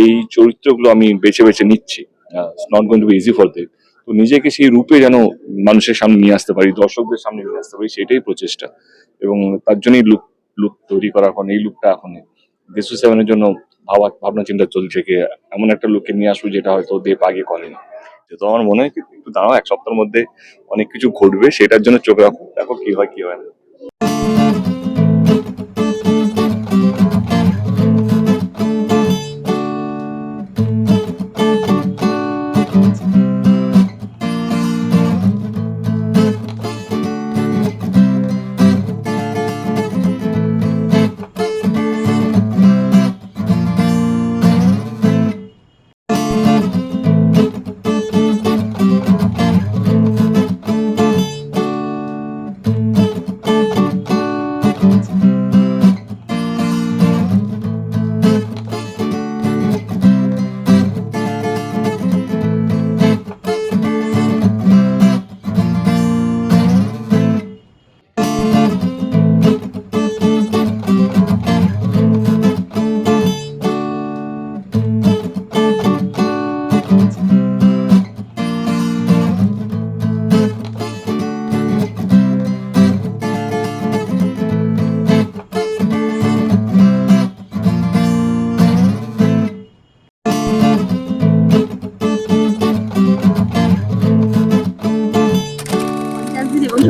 এই চরিত্রগুলো আমি বেছে বেছে নিচ্ছি। Not going to be easy for them. তো নিজেকে সেই রূপে যেন মানুষের সামনে নিয়ে আসতে পারি, দর্শকদের সামনে নিয়ে আসতে পারি, সেটাই প্রচেষ্টা। এবং তার জন্যই লুক লুক তৈরি করা, এখন এই লুকটা এখন দেশু সেভেনের জন্য ভাবনা চিন্তা চলছে কি এমন একটা লুককে নিয়ে আসবো যেটা হয়তো দেব আগে করেনি। তো আমার মনে হয় কি একটু দাঁড়াও, এক সপ্তাহের মধ্যে অনেক কিছু ঘটবে, সেটার জন্য চোখ রাখো, দেখো কি হয় কি হয় না।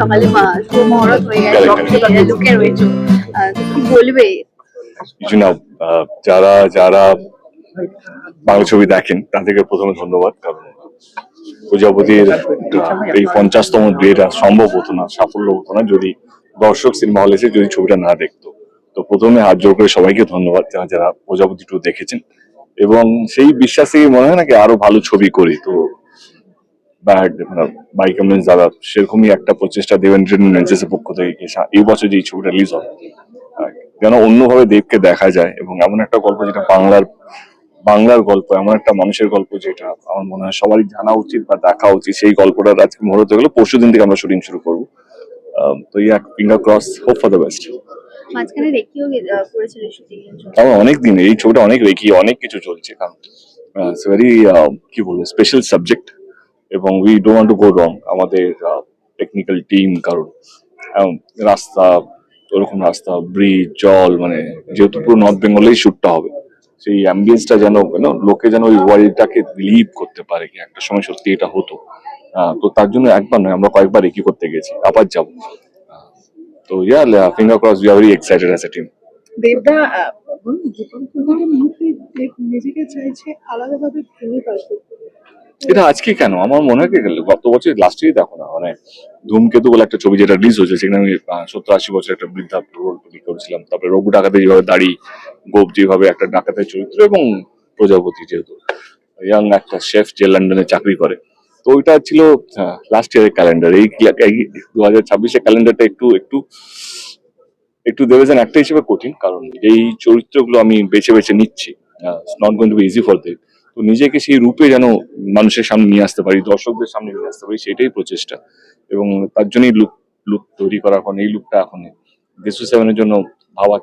সকালে মহরত হয়ে গেছে, লুকে রয়েছে, কি বলবে? কিছু না, যারা যারা বাংলা ছবি দেখেন তাদেরকে প্রথমে ধন্যবাদ, কারণ প্রজাপতির এই 50তম ডেট সম্ভব হতো না, সাফল্য হতো না যদি দর্শক সিনেমা হলে এসে যদি ছবিটা না দেখতো। তো প্রথমে হাত জোর করে সবাইকে ধন্যবাদ যারা যারা প্রজাপতি 2 দেখেছেন, এবং সেই বিশ্বাসে মনে হয় নাকি আরো ভালো ছবি করি। তো বাইক অ্যাম্বুলেন্স দাদা সেরকমই একটা প্রচেষ্টা দেব এন্টারটেইনমেন্টের পক্ষ থেকে এই বছর যে ছবিটা রিলিজ হবে যেন অন্যভাবে দেবকে দেখা যায়, এবং এমন একটা গল্প যেটা বাংলার গল্প, এমন একটা মানুষের গল্প যেটা আমার মনে হয় সবারই জানা উচিত বা দেখা উচিত। সেই গল্পটা আজকে মুহূর্ত গেল, পরশু দিন থেকে আমরা শুটিং শুরু করবো। তো finger cross, hope for the best. মাঝখানে রেকিও করেছিল শুটিং এর জন্য। অনেক দিন এই ছবিটা অনেক রেখি, অনেক কিছু চলছে, কারণ ইটস ভেরি কি বলবো স্পেশাল সাবজেক্ট, এবং we don't want to go wrong. আমাদের টেকনিক্যাল টিম, কারণ রাস্তা, ওরকম রাস্তা, ব্রিজ, জল, মানে যেহেতু পুরো নর্থ বেঙ্গলেই শুটটা হবে, সেই অ্যাম্বিয়েন্সটা যেন লোকে যেন ওই ওয়ার্ল্ডটাকে বিলিভ করতে পারে কি একটা সময় সত্যি এটা হতো। তো তার জন্য একবার নয়, আমরা কয়েকবার একই করতে গেছি, আবার যাবো। তো finger cross, we are very excited as a team. দেবদা জীবন প্রধানের মুহূর্তে নিজেকে চাইছে আলাদাভাবে ভেঙে পারবে। এটা আজকে কেন, আমার মনে হয় গত বছর লাস্টেই দেখো না, মানে ধূমকেতু বলে একটা ছবি যেটা রিলিজ হয়েছে, সেখানে আমি 70-80 বছর একটা বৃদ্ধা রোল প্লে করেছিলাম। তারপরে রঘু ডাকাতে যেভাবে দাড়ি, গোপ যেভাবে একটা ডাকাতের চরিত্র, এবং প্রজাপতি যেহেতু ইয়াং একটা শেফ যে লন্ডনে চাকরি করে। তো ওইটা ছিল লাস্ট ইয়ারের ক্যালেন্ডার। এই 2026-এর ক্যালেন্ডারটা একটু একটু একটু ভেবেছেন একটা হিসেবে কঠিন, কারণ এই চরিত্রগুলো আমি বেছে বেছে নিচ্ছি, not going to be easy for them. তো নিজেকে সেই রূপে যেন মানুষের সামনে নিয়ে আসতে পারি, দর্শকদের সামনে নিয়ে আসতে পারি, সেটাই প্রচেষ্টা। এবং তার জন্যই লুক তৈরি করা, এখন এই লুকটা এখন দেশু সেভেনের জন্য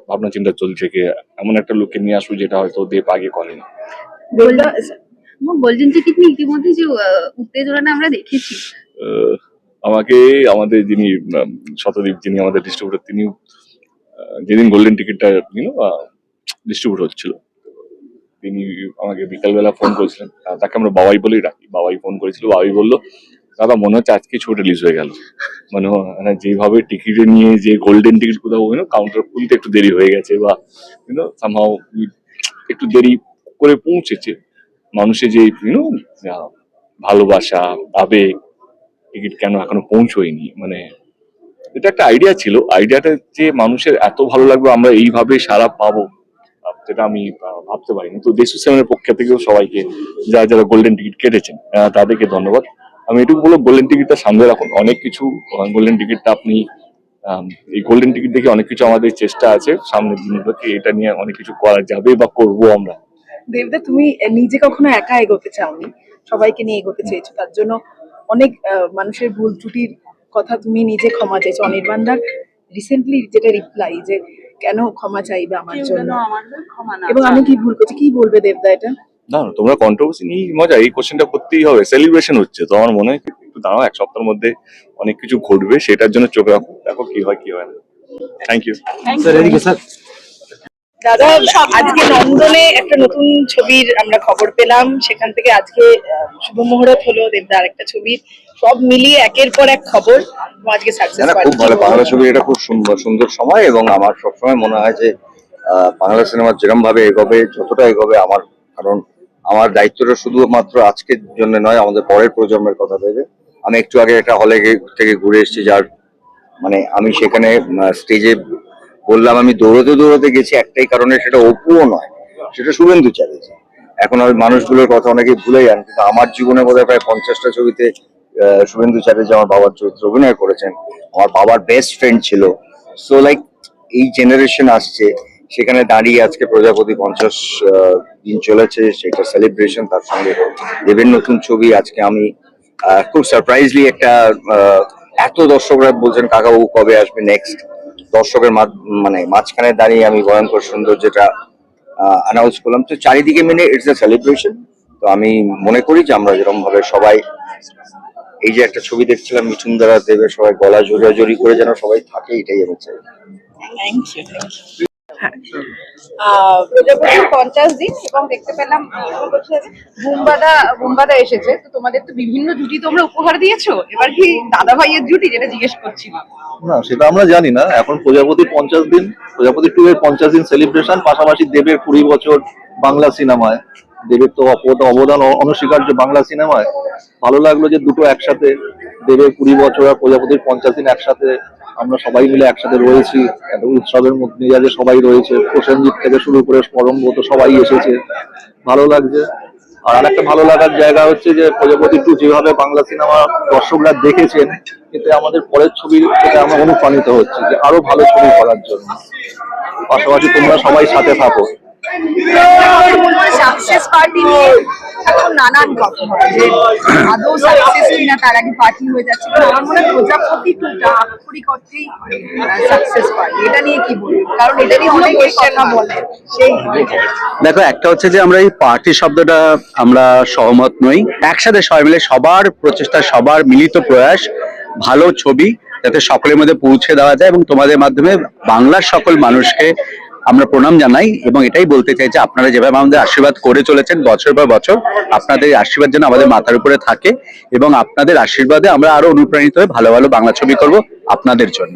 ভাবনা চিন্তা চলছে কি এমন একটা লুককে নিয়ে আসবো যেটা হয়তো দেব আগে করেনি। বলছেন যে কিন্তু ইতিমধ্যে যে উত্তেজনা আমরা দেখেছি, আমাকে আমাদের যিনি শতদীপ, যিনি আমাদের ডিস্ট্রিবিউটর, তিনি যেদিন গোল্ডেন টিকিটটা ডিস্ট্রিবিউট হচ্ছিল, তিনি আমাকে বিকালবেলা ফোন করেছিলেন। তাকে আমরা বাবাই বলেই রাখি। বাবাই ফোন করেছিল, বাবাই বললো দাদা মনে হচ্ছে আজকে ছবিটা রিলিজ হয়ে গেল। মানে যেভাবে টিকিটে নিয়ে যে গোল্ডেন টিকিট কোথাও কাউন্টার খুলতে একটু দেরি হয়ে গেছে, বা সামহাও একটু দেরি করে পৌঁছেছে, মানুষের যে ভালোবাসা, আবেগ, টিকিট কেন এখনো পৌঁছয়নি, মানে এটা একটা আইডিয়া ছিল। আইডিয়াটা যে মানুষের এত ভালো লাগবে, আমরা এইভাবে সারা পাবো, যেটা আমি ভাবতে পারিনি। তো দেশু সেভেনের পক্ষ থেকেও সবাইকে, যারা যারা গোল্ডেন টিকিট কেটেছেন তাদেরকে ধন্যবাদ। আমি এটুকু বলবো, গোল্ডেন টিকিটটা সামনে রাখুন। অনেক কিছু গোল্ডেন টিকিটটা আপনি এই গোল্ডেন টিকিট দেখে অনেক কিছু আমাদের চেষ্টা আছে সামনের দিনগুলোতে, এটা নিয়ে অনেক কিছু করা যাবে বা করবো আমরা। দেবদা তুমি নিজে কখনো একা এগোতে চাওনি, সবাইকে নিয়ে এগোতে চেয়েছো, তার জন্য অনেক মানুষের ভুল ত্রুটির কথা তুমি নিজে ক্ষমা চাইছো। অনির্বাণদার রিসেন্টলি যেটা রিপ্লাই, যে কেন ক্ষমা চাইবে আমার জন্য, এবং আমি কি ভুল করছি, কি বলবে দেবদা এটা? না না, তোমরা কন্ট্রোভার্সি নিয়ে মজা, এই কোশ্চেনটা করতেই হবে, সেলিব্রেশন হচ্ছে তো আমার মনে হয় একটু দাঁড়াও, এক সপ্তাহের মধ্যে অনেক কিছু ঘটবে, সেটার জন্য চোখ রাখো, দেখো কি হয় কি হয় না। Thank you. দাদা, আজকে নন্দনে একটা নতুন ছবির আমরা খবর পেলাম, সেখান থেকে আজকে শুভ মুহূর্ত হলো দেবদার একটা ছবির, সব মিলিয়ে একের পর এক খবর, এবং আজকে সাকসেস না, খুব ভালো বাংলা ছবি, এটা খুব সুন্দর সুন্দর সময়। এবং আমার সবসময় মনে হয় যে বাংলা সিনেমা যেরকম ভাবে এগোবে, যতটা এগোবে আমার, কারণ আমার দায়িত্বটা শুধুমাত্র আজকের জন্য নয়, আমাদের পরের প্রজন্মের কথা ভেবে। আমি একটু আগে একটা হলে থেকে ঘুরে এসেছি, যার মানে আমি সেখানে স্টেজে বললাম আমি দৌড়তে দৌড়তে গেছি একটাই কারণে, সেটা অপুও নয়, সেটা শুভেন্দু চ্যাটার্জি। এখন ওই মানুষগুলোর কথা অনেকে ভুলে যান, কিন্তু আমার জীবনে বোধহয় প্রায় 50টা ছবিতে শুভেন্দু চ্যাটার্জি আমার বাবার চরিত্রে অভিনয় করেছেন, আমার বাবার বেস্ট ফ্রেন্ড ছিল। সো লাইক এই জেনারেশন আসছে, সেখানে দাঁড়িয়ে আজকে প্রজাপতি 50 দিন চলেছে, সেটা সেলিব্রেশন, তার সঙ্গে দেবের নতুন ছবি। আজকে আমি খুব সারপ্রাইজলি একটা এত দর্শকরা বলছেন কাকাবাবু কবে আসবে নেক্সট, দর্শকের মানে মাঝখানে দাঁড়িয়ে আমি ভয়ঙ্কর সুন্দর যেটা অ্যানাউন্স করলাম। তো চারিদিকে মিলে ইটস এ সেলিব্রেশন। তো আমি মনে করি যে আমরা যেরকম ভাবে সবাই এই যে একটা ছবি দেখছিলাম মিঠুন দ্বারা দেবের, সবাই গলা জড়াজড়ি করে যেন সবাই থাকে, এটাই আমি চাই। Thank you. প্রজাপতি 50 দিন, এবং দেখতে পেলাম বুম্বাদা এসেছে, তো তোমাদের তো বিভিন্ন জুটি তোমরা উপহার দিয়েছো, এবার কি দাদা ভাইয়ের জুটি, যেটা জিজ্ঞেস করছিলাম? না, সেটা আমরা জানি না। এখন প্রজাপতি 50 দিন, প্রজাপতি 2 এর 50 দিন সেলিব্রেশন, পাশাপাশি দেবের 20 বছর বাংলা সিনেমায়, দেবের তো অবদান অনস্বীকার্য বাংলা সিনেমায়। ভালো লাগলো যে দুটো একসাথে, দেবের 20 বছর আর প্রজাপতির 50 দিন একসাথে আমরা সবাই মিলে একসাথে রয়েছি, একটা উৎসবের মধ্যে মেজাজে সবাই রয়েছে, প্রসেনজিৎ থেকে শুরু করে পরমব্রত সবাই এসেছে, ভালো লাগছে। আর একটা ভালো লাগার জায়গা হচ্ছে যে প্রজাপতি 2 যেভাবে বাংলা সিনেমা দর্শকরা দেখেছেন, এতে আমাদের পরের ছবি থেকে আমরা অনুপ্রাণিত হচ্ছে যে আরো ভালো ছবি করার জন্য। পাশাপাশি তোমরা সবাই সাথে থাকো। সাকসেস পার্টি নিয়ে এখন নানান কথা হয় যে আদৌ সাকসেস কিনা, তার আগে পার্টি হয়ে যাচ্ছে, কিন্তু আমার মনে হয় প্রজাপতি 2টা আক্ষরিক অর্থেই সাকসেস পার্টি। এটা নিয়ে কি বলবো, কারণ এটা নিয়ে অনেক কথা বলে। সেই দেখো, একটা হচ্ছে যে আমরা এই পার্টি শব্দটা আমরা সহমত নই। একসাথে সবাই মিলে সবার প্রচেষ্টা, সবার মিলিত প্রয়াস, ভালো ছবি যাতে সকলের মধ্যে পৌঁছে দেওয়া যায়, এবং তোমাদের মাধ্যমে বাংলার সকল মানুষকে আমরা প্রণাম জানাই। এবং এটাই বলতে চাই যে আপনারা যেভাবে আমাদের আশীর্বাদ করে চলেছেন বছর পর বছর, আপনাদের এই আশীর্বাদ যেন আমাদের মাথার উপরে থাকে, এবং আপনাদের আশীর্বাদে আমরা আরো অনুপ্রাণিত হয়ে ভালো ভালো বাংলা ছবি করব আপনাদের জন্য।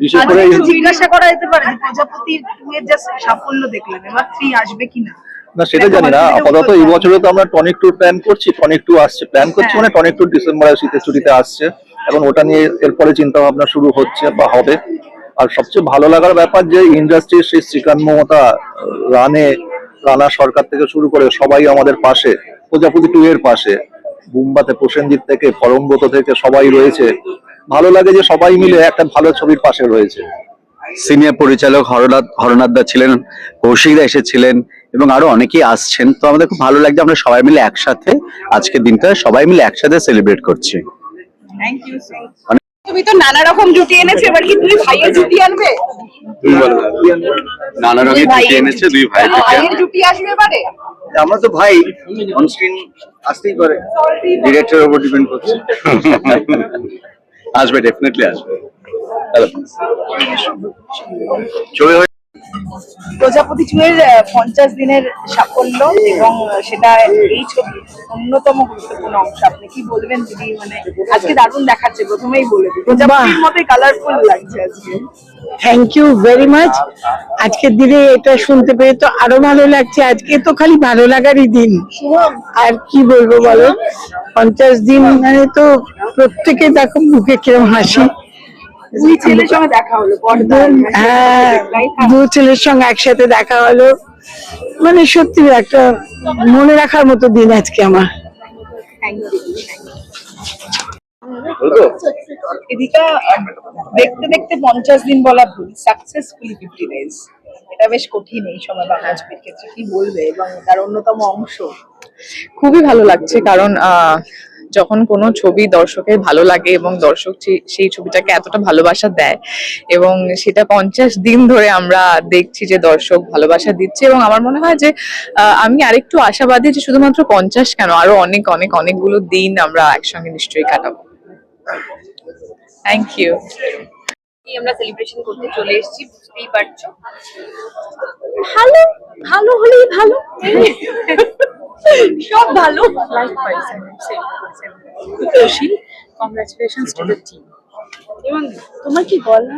বিশেষ করে জিজ্ঞাসা করা যেতে পারে যে প্রজাপতি 2 এর জাস্ট সাফল্য দেখলেন, এবার 3 আসবে কিনা? না, সেটা জানি না। আপাতত এই বছরে তো আমরা টনিক ট্যুর প্ল্যান করছি, টনিক 2 আসছে, প্ল্যান করছি, মানে টনিক 2 ডিসেম্বরে শীতের ছুটিতে আসছে, এবং ওটা নিয়ে এরপরে চিন্তা ভাবনা শুরু হচ্ছে বা হবে। আর সবচেয়ে ভালো লাগার ব্যাপার যে ইন্ডাস্ট্রির সেই শ্রীকান্ত মমতা, রানা সরকার থেকে শুরু করে সবাই আমাদের পাশে, প্রজাপতি 2 এর পাশে, বুম্বাতে প্রসেনজিৎ থেকে পরমব্রত থেকে সবাই রয়েছে। ভালো লাগে যে সবাই মিলে একটা ভালো ছবির পাশে রয়েছে। সিনিয়র পরিচালক হরনাথ দা ছিলেন, কৌশিকদা এসেছিলেন, এবং আরো অনেকেই আসছেন। তো আমাদের খুব ভালো লাগছে আমরা সবাই মিলে একসাথে আজকের দিনটা সবাই মিলে একসাথে সেলিব্রেট করছি। Thank you so much. তুমি তো নানা রকম জুটি এনেছো, এবার কি তুমি ভাইয়ের জুটি আনবে? নানা রঙের জুটি এনেছে, দুই ভাইয়ের জুটি আসবে এবারে? আমরা তো ভাই, অনস্ক্রিন আসতেই পারে, ডিরেক্টরের উপর ডিপেন্ড করছে। আসবে, ডেফিনেটলি আসবে। ছবি প্রজাপতি 2 এর 50 দিনের সাফল্য, এবং সেটা এই ছবির অন্যতম গুরুত্বপূর্ণ অংশ। আপনি কি বলবেন দিদি? মানে আজকে দারুণ দেখাচ্ছে, প্রথমেই বলে দিই প্রজাপতির মতোই কালারফুল লাগছে আজকে। Thank you very much. আজকের দিনে এটা শুনতে পেরে তো আরো ভালো লাগছে। আজকে তো খালি ভালো লাগারই দিন, আর কি বলবো বলো। 50 দিন মানে তো প্রত্যেকে দেখো মুখে কিরম হাসি। 2 ছেলের সঙ্গে দেখা হলো পর্দায়, হ্যাঁ, 2 ছেলের সঙ্গে একসাথে দেখা হলো, মানে সত্যি একটা মনে রাখার মতো দিন আজকে আমার। এদিকে দেখতে দেখতে 50 দিন বলা ভুল, সাকসেসফুলি 50 ডেজ, এটা বেশ কঠিন এই সময় বাংলা ছবির ক্ষেত্রে। কি বলবে, এবং তার অন্যতম অংশ? খুবই ভালো লাগছে, কারণ যখন কোনো ছবি দর্শকের ভালো লাগে এবং দর্শক সেই ছবিটাকে এতটা ভালোবাসা দেয় এবং সেটা 50 দিন ধরে আমরা দেখছি যে দর্শক ভালোবাসা দিচ্ছে, এবং আমার মনে হয় যে আমি আরেকটু আশাবাদী যে শুধুমাত্র 50 কেন, আরো অনেক অনেক অনেকগুলো দিন আমরা একসঙ্গে নিশ্চয়ই কাটাবো। Thank you. আমরা সেলিব্রেশন করতে চলে এসেছি, বুঝতেই পারছো। ভালো, ভালো হলেই ভালো, সব ভালো। খুশি, কংগ্রাচুলেশনস টু দ্য টিম। এবং তোমার কি গলা